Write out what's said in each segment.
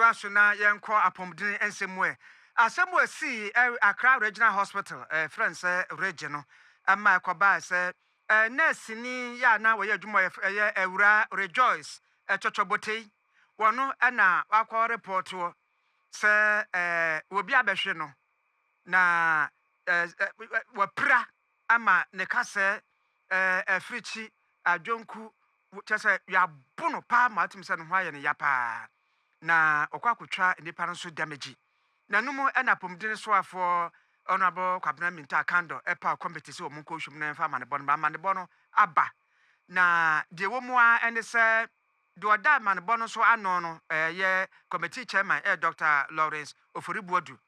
Toasuna Yanko Apomdin and Semwe. Asemwe see Accra Regional Hospital, friends, regional, and my Koba say, nurse ni ya na we adwuma ewura rejoice chochobote wono na akwa report wo se obi abehwe no na wapra ama ne kase africhi adwonku chese ya bono pa matim se no hwaye ne ya pa na okwakotwa nipa no so damage na numu na pomdin so afo honorable Kwabena Minta Kando epa competition o munko hwum na mfa mane bono aba na de wo mu a ene se do oda mane bono so ano no ye committee chairman Dr. Lawrence Oforibuodu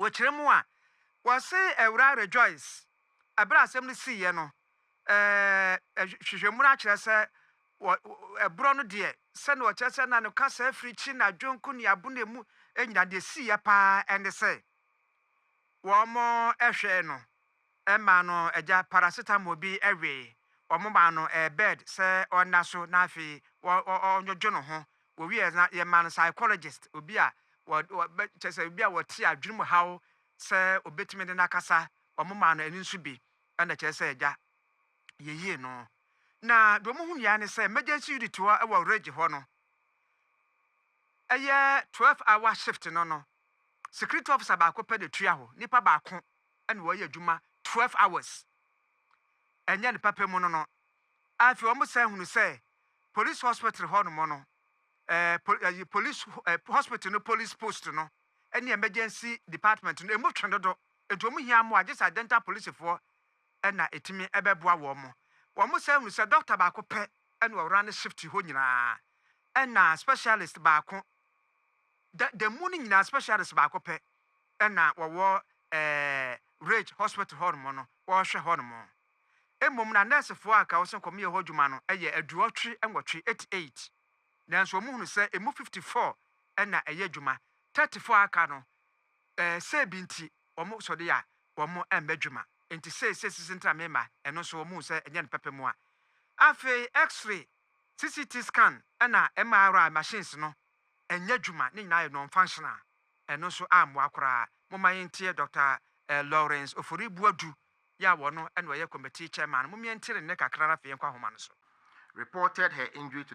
wo kiremu a wo se ewura rejoice abra asem ni siye no hwehwemu na kire se ebro no de se na wo kire se na no kasa africhi na dwonku ne abunemu enyina de siye pa ene se Womo ehwe no ema no eja paracetamol bi ewe omo ma no bed se onaso na afi onyojo no ho wo wi na ye man psychologist obi a chese obi a woti adwurum hawo se obetime de nakasa omo ma no eni nso bi na chese eja yeye no na do mo hu ya ne se emergency unit wo e wo rage ho no eye 12-hour shift no security officer ba ko pe de tua ho nipa ba ko ene wo ye adwuma 12 hours enye ne papa mu no afi o mo say hunu say police hospital ho no mo no police hospital no police post no ene emergency department no emu twendodo edu omu hia mo agisa dental police fo ena etimi ebeboa wo mo say hunu say doctor ba ko pe ene wo run shift ho nyina ena specialist ba ko the morning na specialist ba ko pe na wo Rage Hospital hormone no wo hwe hormone emom na nurse fo aka wo se kom ye hodwuma no eye aduotwe enwotwe 88 nanso mu hunu se emu 54 na eye adwuma 34 aka no se binti omo so de ya omo embadwuma enti se sintra mema eno so mu se enye ne pepemu a afi x-ray CT scan na MRI machines no enya dwuma ne nyina ye non functional eno so amwo akora momayentie Dr. Lawrence Oforibuodu ya wono ene we committee chairman momientire ne kakra na fe nkwa homa no so reported her injury to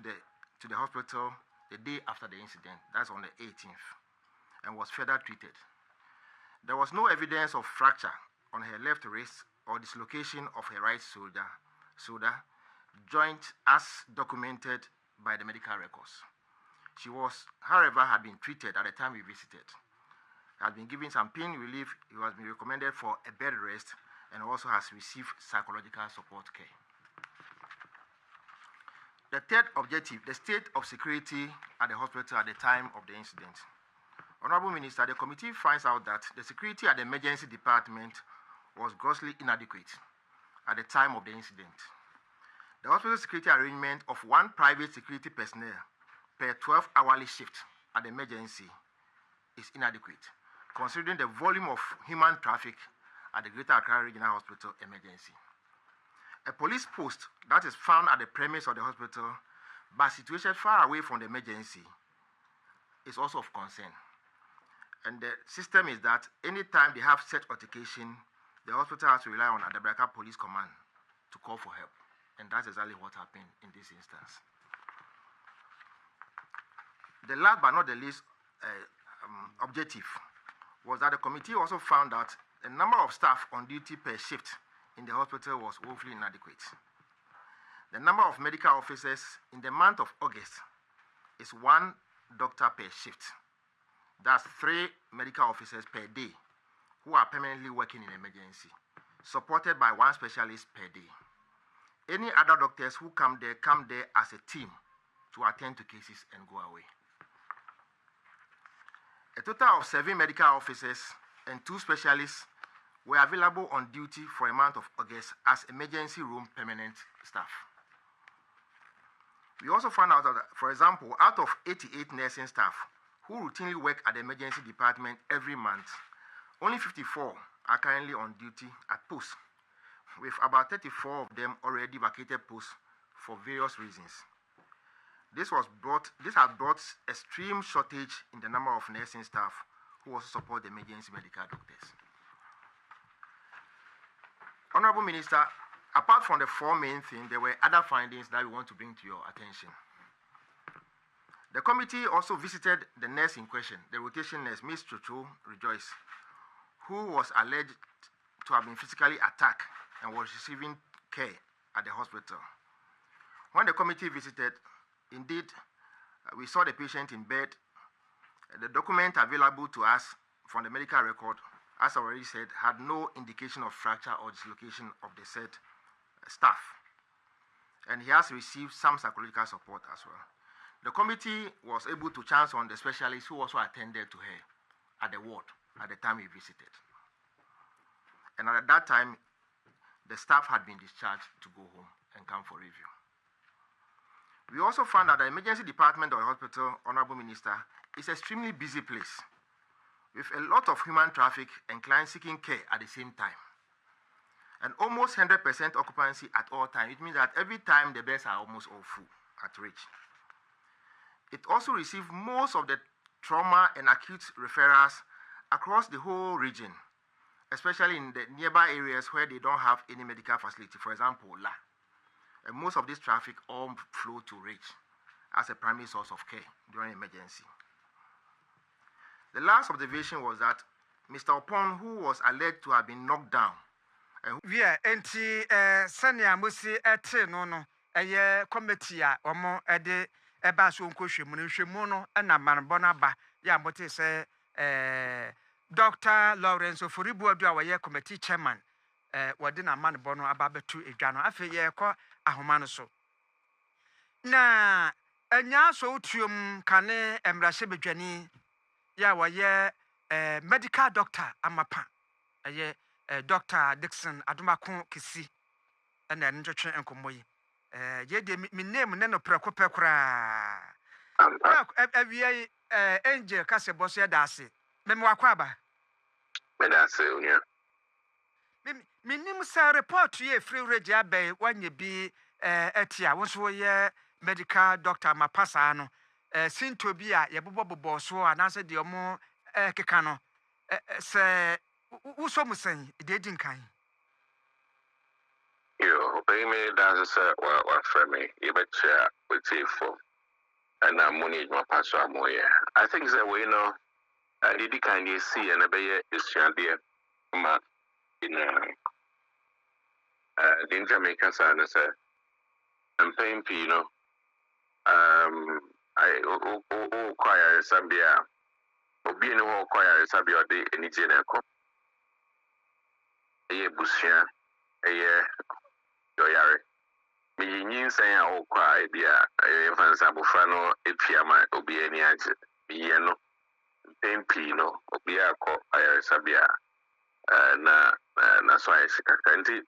the hospital the day after the incident, that's on the 18th, and was further treated. There was no evidence of fracture on her left wrist or dislocation of her right shoulder joint as documented by the medical records. She was, however, had been treated at the time we visited. Had been given some pain relief. He has been recommended for a bed rest and also has received psychological support care. The third objective, the state of security at the hospital at the time of the incident. Honorable Minister, the committee finds out that the security at the emergency department was grossly inadequate at the time of the incident. The hospital security arrangement of one private security personnel per 12-hourly shift at the emergency is inadequate, considering the volume of human traffic at the Greater Accra Regional Hospital emergency. A police post that is found at the premise of the hospital, but situated far away from the emergency, is also of concern. And the system is that anytime they have such altercation, the hospital has to rely on Adabraka Police Command to call for help. And that's exactly what happened in this instance. The last but not the least objective was that the committee also found that the number of staff on duty per shift in the hospital was woefully inadequate. The number of medical officers in the month of August is 1 doctor per shift. That's 3 medical officers per day who are permanently working in emergency, supported by 1 specialist per day. Any other doctors who come there as a team to attend to cases and go away. A total of 7 medical officers and 2 specialists were available on duty for a month of August as emergency room permanent staff. We also found out that, for example, out of 88 nursing staff who routinely work at the emergency department every month, only 54 are currently on duty at posts, with about 34 of them already vacated posts for various reasons. This had brought extreme shortage in the number of nursing staff who also support the emergency medical doctors. Honorable Minister, apart from the four main things, there were other findings that we want to bring to your attention. The committee also visited the nurse in question, the rotation nurse, Ms. Chocho Rejoice, who was alleged to have been physically attacked and was receiving care at the hospital. When the committee visited, indeed, we saw the patient in bed. The document available to us from the medical record, as I already said, had no indication of fracture or dislocation of the said staff. And he has received some psychological support as well. The committee was able to chance on the specialist who also attended to her at the ward at the time we visited. And at that time, the staff had been discharged to go home and come for review. We also found that the emergency department of the hospital, Honorable Minister, is an extremely busy place with a lot of human traffic and clients seeking care at the same time. And almost 100% occupancy at all times. It means that every time the beds are almost all full at reach. It also received most of the trauma and acute referrals across the whole region, especially in the nearby areas where they don't have any medical facility, for example, La. And most of this traffic all flow to reach as a primary source of care during emergency. The last observation was that Mr. Opon, who was alleged to have been knocked down, yeah, enti sanya musi ete no committee a omo ede eba so nkohwemu no na manbo na ba ya mbote se Dr. Lawrence Oforibuadu a waye committee chairman wode na manbo no aba betu edwa no afi ye kọ ahoma no so na anya so utuom kane emrahye bedwani ya waye medical doctor amapa aye Dr. Dixon Adumako Kisi and then Jotchen and Komoy. Ye de me name Neno Prekopekra. Angel Cassia Bossia Darcy. Memoaquaba. Medase, Me name sir report to ye free regia bay when ye be etia, once ye medical doctor Mapasano. Sin to be a yabobo so and answer the omo kekano. Say. Uso musen idedin kan yo pay me dance wa frame e betcha with for and money my pastor amoya. I think that we know did kind you see and be isuade ma in the Jamaica sana say and paying you I choir Zambia obi no choir Zambia de any eye busia eye yoyare me yin san a wo kwa e bia fansa bofra no epiama obi ani age ye no pempi no obi akọ ayare sabia na so ayi shikaka nti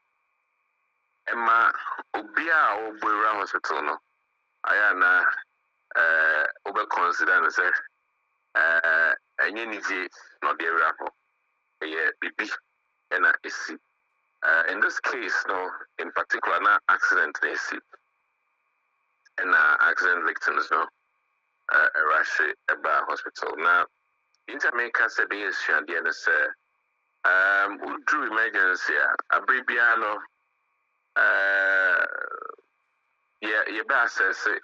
emma obi a ogbera hospital no aya na obe consider no say enye niji no dey rapo eye bibi and in this case, no, in particular, not accident they see, and accident victims, no, a rush about hospital. Now, in Jamaica, said the issue at the end of we drew emergency, a bribiano, you better say,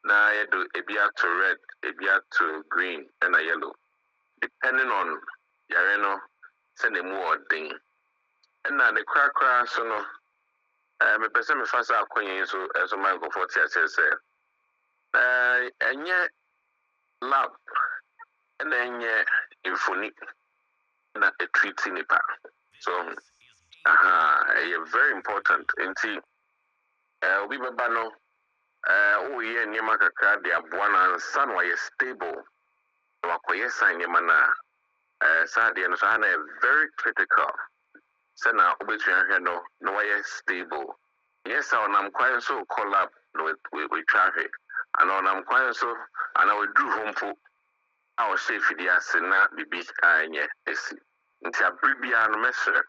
now you do a bia to red, a bia to green, and a yellow, depending on Yareno. Send a more thing. And now the crack so no me person me fast akwenye so as my go for say and yet lab and then yet infoni na a treating nipa. So very important nti we baba no we nyema kakra de aboa san why stable wakoye san nyema na Saturday and Sunday very critical. So now we no way stable. Yes, I'm quite so collab with traffic. And I'm quite so and I will do home for our safety asina bibi anye esi. Nti abribia no measure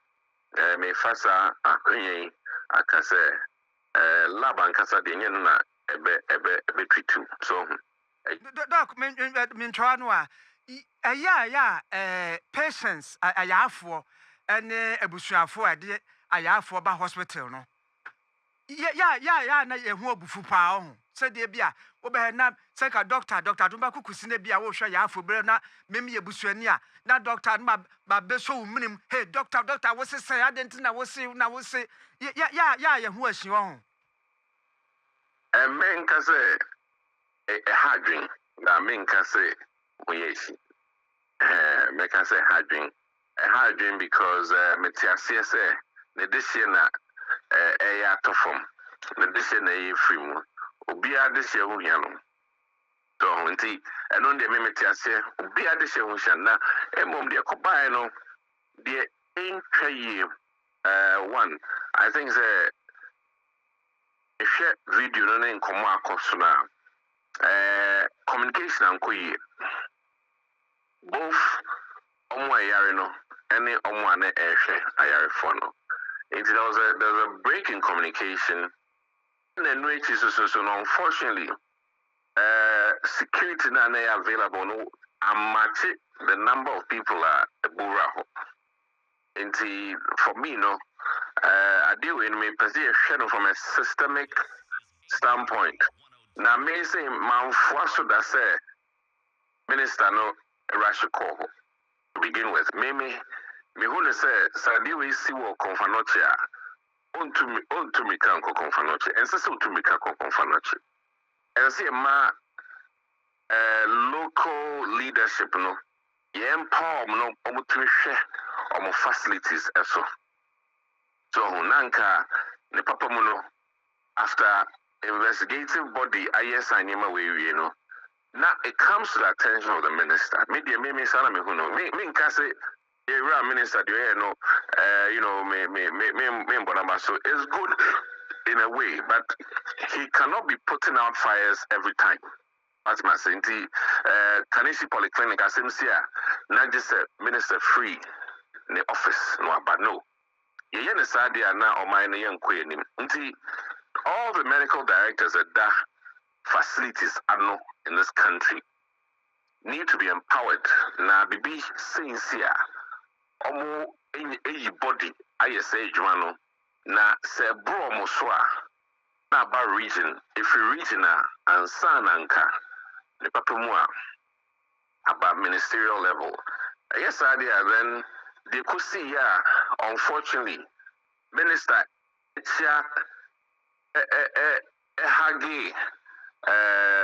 me fasa akwenye akase lab ankasa de nye na ebe treat so doc men try no patients ayafo ene abusuafo ade ayafo ba hospital no na ye hu obufu pa ho se de bia wo be na se ka doctor do ba kukusi na bia wo hwe ayafo bre na memi abusuani a na doctor no ba be so wumnim hey doctor wo se say adent na wo se ye hu ahyi ho menka say hadwin na menka say oyeshi menka say hadwin because metiasie say ne desie na eya tofom ne desie na eya frimu obi adesie ho hia no so nti eno de metiasie obi adesie ho hia na emom de kobae no de entwaye one I think say share video no na nkomo akoso na communication ankoye both omo ayare no any omo ane ehwe ayare for no there was a break in communication and then which is so unfortunately security na available no match the number of people are buraho and for me no I deal with me position from a systemic standpoint. Now, me say, man, so that say, minister no rush call to begin with. Me who say, Sadi we see what confanocha, on to me can go confanocha, and so to me can go confanocha. And see, ma local leadership no, ye empower no, omo facilities also. So nanka ne papa muno after investigative body ISI nima we no now it comes to the attention of the minister me sana me huno me nka say area minister dey no me mbonamba so it's good in a way but he cannot be putting out fires every time that's my saying Kanisi polyclinic asemsia not just a minister free in the office no but no all the medical directors at that facilities are in this country need to be empowered. Na bibi sincere omo any body I say Joano na se bro mo so na ba region if region and sananka the papa mu about ministerial level. Yes idea then they could see unfortunately minister hagi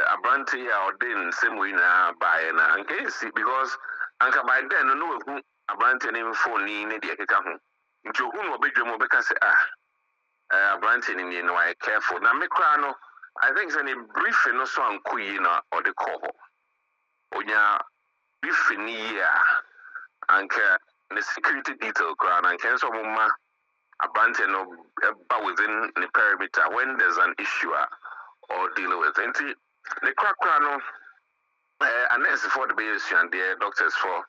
abranti or den same way na by na and can see because anka by then no who abranti name phone ni ne de keka ho nti ohun obedwem obeka say abranti ni no I careful na me kra no I think say brief no so ankoyi na or the call onya brief ni ya anka the security detail crowd and can so mama abandon no within the perimeter when there's an issue or dealing with it. The crack no unless for the base and the doctors for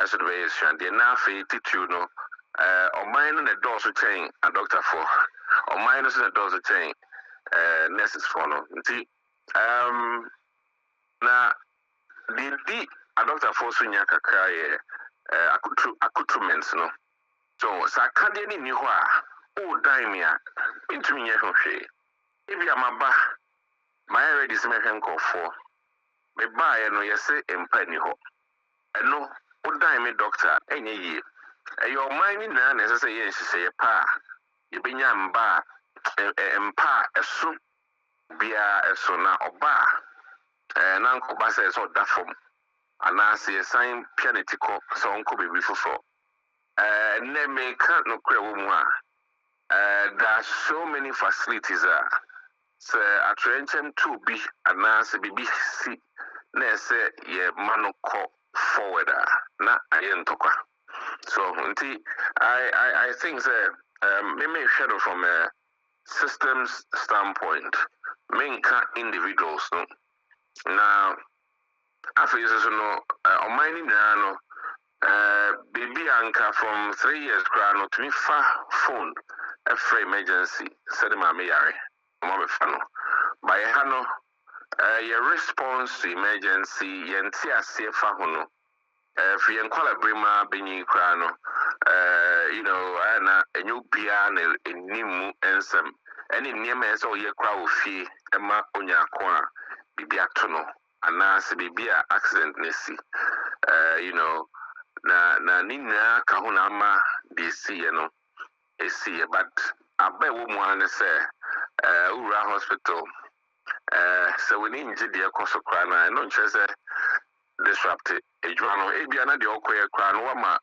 as the base and the nafi titu no or mine the doors to chain a doctor for or minus the doors to chain nurses for no na the a doctor for sunya kakra accoutrements no so sakade ni ni ho a o dan me a intumi nye hwehwe ebi amaba my ready se mehwe nkofo me baaye no yese empa ni ho eno o dan me doctor enye yie eyo man ni na na sese ye nhise ye pa ye benya mba empa eso bia eso na oba na nkoba se so dafom anase sign pianetico so onko be before ne me can't no kre wo mu a there are so many facilities so atrenchem to be anase bibi si na se ye manoko forward na ayentokwa so unti I think me shadow from a systems standpoint menka individuals no now after no mining no baby anka from 3 years grano to me fa phone a free emergency said my yare mama fano by hano your response to emergency yenti asefa hono if you call brima benyi kra no you know ana enyu bia na enimu ensem any niema eso ye kra ofie ema onyako a bibia to no ana se bibia accident nesi you know na nina ka ho na ma de see no esi but abai wo mu ane se ura hospital so we need to the kosokra na no nchese disrupt edwano ebia na de okoye kra no ma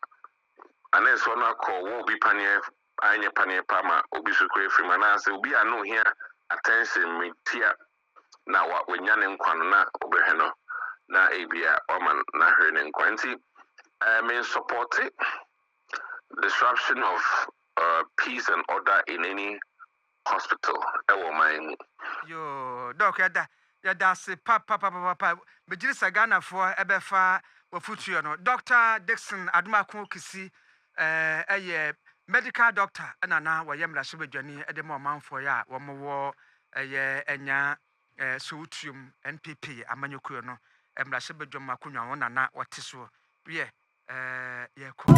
aneso na ko wo bi panie anye panie pama obi sukwe free manase obi anu here attention metia na wa wenya ne nkwano na obehwe no na ebia oman na hwe ne nkwanti mean support disruption of peace and order in any hospital ewo mine yo doc yada se pa bejiri sagana fo ebefa wafutuyo no Dr. Dixon Adumakun Kisi medical doctor na wayemra so bedwani edem omanfo ya womo eye enya suutium NPP amanyokuyo no emra so bedwam akunwa wona na wote so ye ko